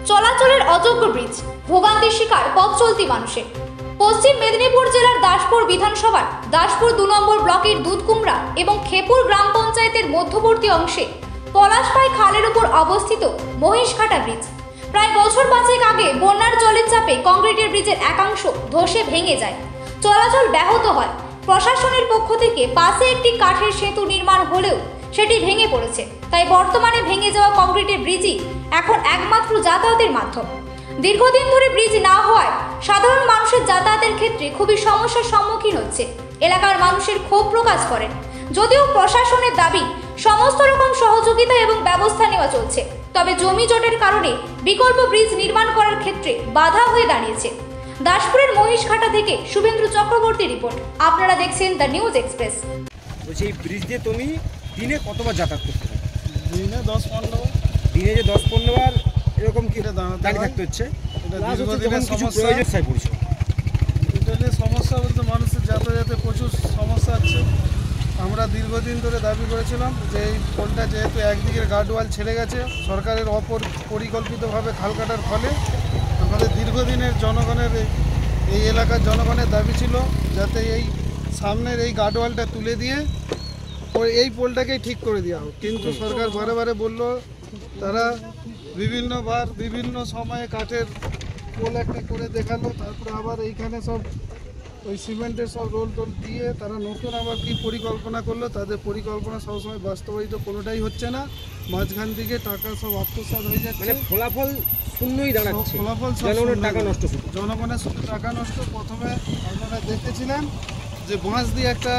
চলাচলের অযোগ্য ব্রিজ, ভোগান্তির শিকার পথ চলতি মানুষের। পশ্চিম মেদিনীপুর জেলার দাসপুর বিধানসভার দাসপুর 2 নম্বর ব্লকের দুধকুমড়া এবং খেপুর গ্রাম পঞ্চায়েতের মধ্যবর্তী অংশে পলাশপাই খালের উপর অবস্থিত মহিষঘাটা ব্রিজ প্রায় বছর 5 আগে বন্যার জলের চাপে কংক্রিটের ব্রিজের একাংশ ধসে ভেঙে যায়, চলাচল ব্যাহত হয়। প্রশাসনের পক্ষ থেকে পাশে একটি কাঠের সেতু নির্মাণ হলেও সেটি ভেঙে পড়েছে, তাই বর্তমানে ভেঙে যাওয়া কংক্রিটের ব্রিজই এখন একমাত্র যাতায়াতের মাধ্যম। দীর্ঘদিন ধরে ব্রিজ না হওয়ায় সাধারণ মানুষের যাতায়াতের ক্ষেত্রে খুবই সমস্যার সম্মুখীন হচ্ছে। এলাকার মানুষের ক্ষোভ প্রকাশ করেন। যদিও প্রশাসনের দাবি সমস্ত রকম সহযোগিতা এবং ব্যবস্থা নেওয়া চলছে, তবে জমি জটের কারণে বিকল্প ব্রিজ নির্মাণ করার ক্ষেত্রে বাধা হয়ে দাঁড়িয়েছে। দাসপুরের মহিষঘাটা থেকে শুভেন্দু চক্রবর্তী রিপোর্ট। আপনারা দেখছেন দ্য নিউজ এক্সপ্রেস। সেই ব্রিজ দিয়ে তুমি দিনে কতবার যাতায়াত করতে পারো? দিনে 10-15 বার। দিনে যে 10-15 বার এরকম কি দাঁড়িয়ে থাকতে হচ্ছে? দীর্ঘদিনের সমস্যা। এটা সমস্যা বলতে মানুষের যাতায়াতে প্রচুর সমস্যা আছে। আমরা দীর্ঘদিন ধরে দাবি করেছিলাম যে এই পোলটা যেহেতু একদিকের গার্ডওয়াল ছেড়ে গেছে, সরকারের পরিকল্পিতভাবে খাল কাটার ফলে আমাদের দীর্ঘদিনের জনগণের এই এলাকার জনগণের দাবি ছিল যাতে এই সামনের এই গার্ডওয়ালটা তুলে দিয়ে এই পোলটাকেই ঠিক করে দেওয়া হোক। কিন্তু সরকার বারে বারে বলল, তারা বিভিন্নবার বিভিন্ন সময়ে কাঠের পোল একটা করে দেখালো, তারপরে আবার এইখানে সব ওই সিমেন্টের সব রোল টোল দিয়ে তারা নতুন আবার কি পরিকল্পনা করলো, তাদের পরিকল্পনা সবসময় বাস্তবায়িত কোনোটাই হচ্ছে না। মাঝখান থেকে টাকা সব আত্মসাৎ হয়ে যাচ্ছে, মানে ফলাফল শূন্যই দাঁড়াচ্ছে। ফলাফল জনগণের টাকা নষ্ট, জনগণের শুধু টাকা নষ্ট। প্রথমে আপনারা দেখেছিলেন যে বাঁশ দিয়ে একটা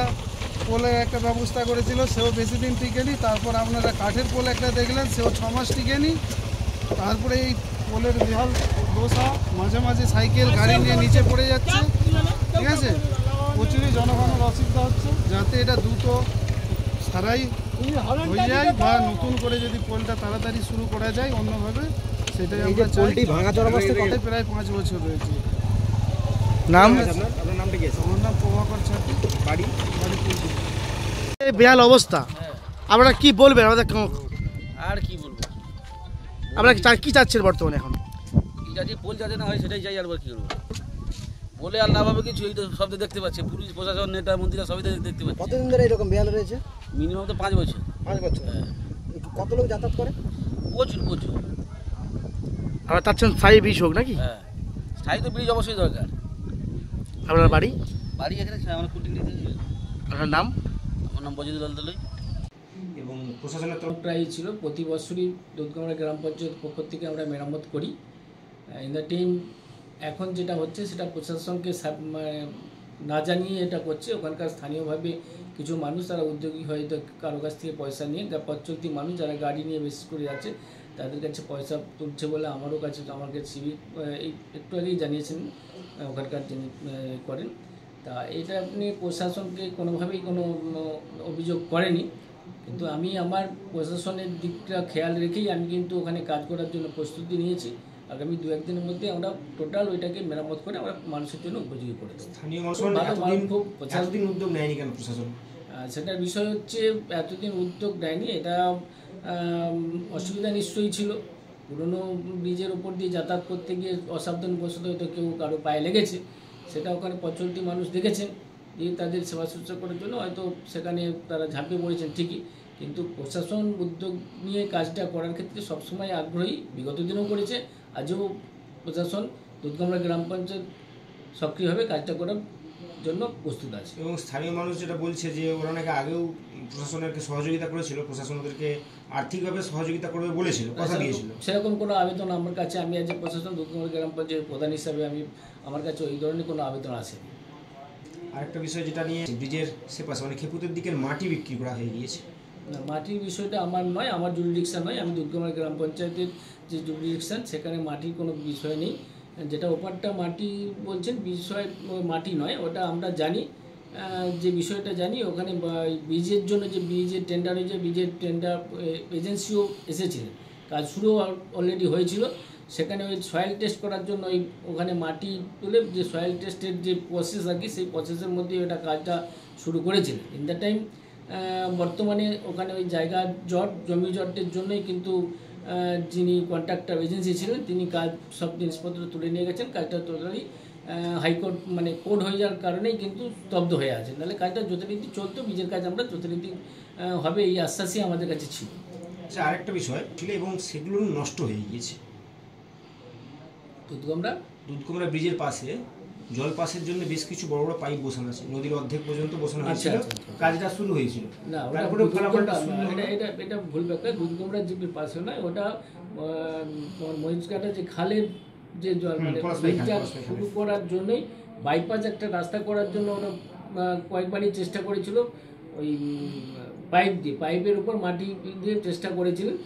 পোলের একটা ব্যবস্থা করেছিল, সেও বেশি দিন টিকেনি। তারপর আপনারা কাঠের পোল একটা দেখলেন, সেও 6 মাস টিকেনি। তারপরে এই পোলের বিহাল দোষা, মাঝে মাঝে সাইকেল গাড়ি নিয়ে নিচে পড়ে যাচ্ছে, ঠিক আছে। প্রচুরই জনগণের অসুবিধা হচ্ছে, যাতে এটা দ্রুত সারাই হয়ে যায় বা নতুন করে যদি পোলটা তাড়াতাড়ি শুরু করা যায় অন্যভাবে, সেটাই আমরা চাই। প্রায় 5 বছর রয়েছে। নাম আপনার নামটা কি? আমার নাম প্রভাকর ছাত্রী, বাড়ি বেহাল অবস্থা। আপনারা কি বলবেন? আমাদের আর কি বলবো, আমরা কি চাচ্ছেন বর্তমানে? এখন যাতে পোল যাতে না হয় সেটাই চাই। আর কি করবো বলে আর না ভাবে কিছু, এই তো সব দেখতে পাচ্ছে, পুলিশ প্রশাসন নেতা মন্ত্রীরা সবই দেখতে পাচ্ছে। কতদিন ধরে এরকম বেহাল রয়েছে? মিনিমাম তো 5 বছর। 5 বছর? হ্যাঁ। কত লোক যাতায়াত করে? প্রচুর। আমরা চাচ্ছেন স্থায়ী ব্রিজ হোক নাকি? হ্যাঁ, স্থায়ী তো ব্রিজ অবশ্যই দরকার। আপনার বাড়ি? বাড়ি এখানে আমার কুটির। আপনার নাম? আমার নাম বজিদুল আলদলই। এবং প্রশাসনের তরফ প্রায় ছিল প্রতি বছরই দুধকুমড়া গ্রাম পঞ্চায়েত পক্ষ থেকে আমরা মেরামত করি। ইন দ্য টিম এখন যেটা হচ্ছে সেটা প্রশাসনকে না জানিয়ে এটা করছে। ওখানকার স্থানীয়ভাবে কিছু মানুষ তারা উদ্যোগী হয়তো কারো কাছ থেকে পয়সা নিয়ে, পথ চলতি মানুষ যারা গাড়ি নিয়ে বিশেষ করে যাচ্ছে তাদের কাছে পয়সা তুলছে বলে আমার কাছে সিভিক এই একটু আগেই জানিয়েছেন ওখানকার যিনি করেন। তা এটা আপনি প্রশাসনকে কোনোভাবেই কোনো অভিযোগ করেনি, কিন্তু আমি আমার প্রশাসনের দিকটা খেয়াল রেখেই আমি কিন্তু ওখানে কাজ করার জন্য প্রস্তুতি নিয়েছি। আগামী 2-1 দিনের মধ্যে আমরা টোটাল ওইটাকে মেরামত করে আমরা মানুষের জন্য উপযোগী করে দেবো। স্থানীয় এতদিন উদ্যোগ নেয়নি কেন প্রশাসন? সেটার বিষয় হচ্ছে এতদিন উদ্যোগ নেয়নি, এটা অসুবিধা নিশ্চয়ই ছিল। পুরনো ব্রিজের ওপর দিয়ে যাতায়াত করতে গিয়ে অসাবধানবশত হয়তো কেউ কারো পায়ে লেগেছে, সেটা ওখানে পথচলতি মানুষ দেখেছেন, দিয়ে তাদের সেবা শুশ্রূষা করার জন্য হয়তো সেখানে তারা ঝাঁপিয়ে পড়েছেন ঠিকই, কিন্তু প্রশাসন উদ্যোগ নিয়ে কাজটা করার ক্ষেত্রে সবসময় আগ্রহী। বিগত দিনেও করেছে, আজও প্রশাসন দুধকুমড়া গ্রাম পঞ্চায়েত সক্রিয়ভাবে কাজটা করার জন্য প্রস্তুত আছে। এবং স্থানীয় মানুষ যেটা বলছে যে ওরা নাকি আগেও প্রশাসনেরকে সহযোগিতা করেছিল, প্রশাসন ওদেরকে আর্থিকভাবে সহযোগিতা করবে বলেছিল, কথা দিয়েছিল। সেরকম কোনো আবেদন আমার কাছে, আমি আজ প্রশাসন দুধকুমড়া গ্রাম পঞ্চায়েত প্রধান হিসাবে আমার কাছে ওই ধরনের কোনো আবেদন আসেনি। আরেকটা বিষয় যেটা নিয়ে ব্রিজের সেপাশে মানে খেপুতের দিকের মাটি বিক্রি করা হয়ে গিয়েছে। না, মাটির বিষয়টা আমার নয়, আমার জুরিডিকশন নয়। আমি দুধকুমড়া গ্রাম পঞ্চায়েতের যে জুরিডিকশন সেখানে মাটির কোনো বিষয় নেই। যেটা ওপারটা মাটি বলছেন, বিষয় মাটি নয়, ওটা আমরা জানি। যে বিষয়টা জানি ওখানে ব্রিজের জন্য যে ব্রিজের টেন্ডার হয়েছে, ব্রিজের টেন্ডার এজেন্সিও এসেছিলেন, কাজ শুরু অলরেডি হয়েছিল। সেখানে ওই সয়েল টেস্ট করার জন্য ওখানে মাটি তুলে যে সয়েল টেস্টের যে প্রসেস আর কি, সেই প্রসেসের মধ্যে ওটা কাজটা শুরু করেছিলেন। ইন দ্য টাইম বর্তমানে ওখানে ওই জায়গা জমি জটের জন্যই কিন্তু যিনি কন্ট্রাক্টর এজেন্সি ছিলেন তিনি কাজ সব জিনিসপত্র তুলে নিয়ে গেছেন। কাজটা টোটালি হাইকোর্ট মানে কোর্ট হয়ে যাওয়ার কারণেই কিন্তু স্তব্ধ হয়ে আছে, নাহলে কাজটা যথারীতি চলতো, বীজের কাজ আমরা যথারীতি হবে এই আশ্বাসই আমাদের কাছে ছিল। আচ্ছা, আরেকটা বিষয় ছিল এবং সেগুলো নষ্ট হয়ে গিয়েছে। দুধকুমড়া ব্রিজের পাশে জল পাসের জন্য বেশ কিছু বড় বড় পাইপ বসানো আছে, নদীর অর্ধেক পর্যন্ত বসানো হয়েছিল, কাজটা শুরু হয়েছিল। না, তারপরে এটা ভুল ব্যাপার। দুধকুমড়া জিপির পাশে নয়, ওটা মহিষঘাটা যে খালের যে জল মানে ব্রিজটা শুরু করার জন্যই বাইপাস একটা রাস্তা করার জন্য ওরা কয়েকবারই চেষ্টা করেছিল, ওই পাইপের উপর মাটি দিয়ে চেষ্টা করেছিলেন,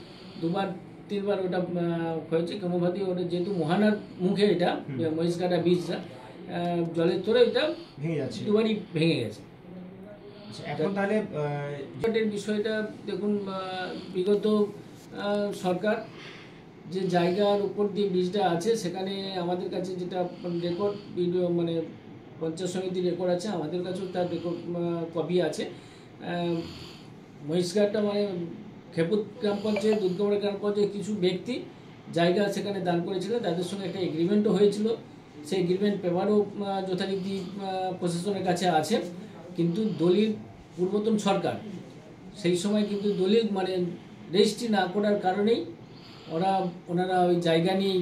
2-3বার ওটা হয়েছে। কোনোভাবেই ওটা যেহেতু মোহানার মুখে এটা মহিষঘাটা ব্রিজটা জলের তোরে এটা ভেঙে যাচ্ছে, 2বারই ভেঙে গেছে। এখন তাহলে বিষয়টা দেখুন, বিগত সরকার যে জায়গার উপর দিয়ে ব্রিজটা আছে সেখানে আমাদের কাছে যেটা রেকর্ড ভিডিও মানে পঞ্চায়েত সমিতির রেকর্ড আছে, আমাদের কাছেও তার রেকর্ড কপি আছে। মহিষঘাটটা মানে খেপুর গ্রাম পঞ্চায়েত, দুধকুমড়া গ্রাম পঞ্চায়েত কিছু ব্যক্তি জায়গা সেখানে দান করেছিলেন, তাদের সঙ্গে একটা এগ্রিমেন্টও হয়েছিল। সেই এগ্রিমেন্ট পেপারও যথারীতি প্রশাসনের কাছে আছে, কিন্তু দলিল পূর্বতন সরকার সেই সময় কিন্তু দলিল মানে রেজিস্ট্রি না করার কারণেই ওনারা ওই জায়গা নিয়েই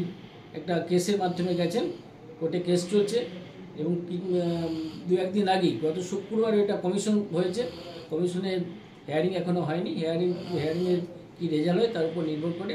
একটা কেসের মাধ্যমে গেছেন, কোর্টে কেস চলছে। এবং 2-1 দিন আগেই গত শুক্রবার এটা কমিশন হয়েছে, কমিশনের হেয়ারিং এখনও হয়নি। হেয়ারিংয়ের কী রেজাল্ট হয় তার উপর নির্ভর করে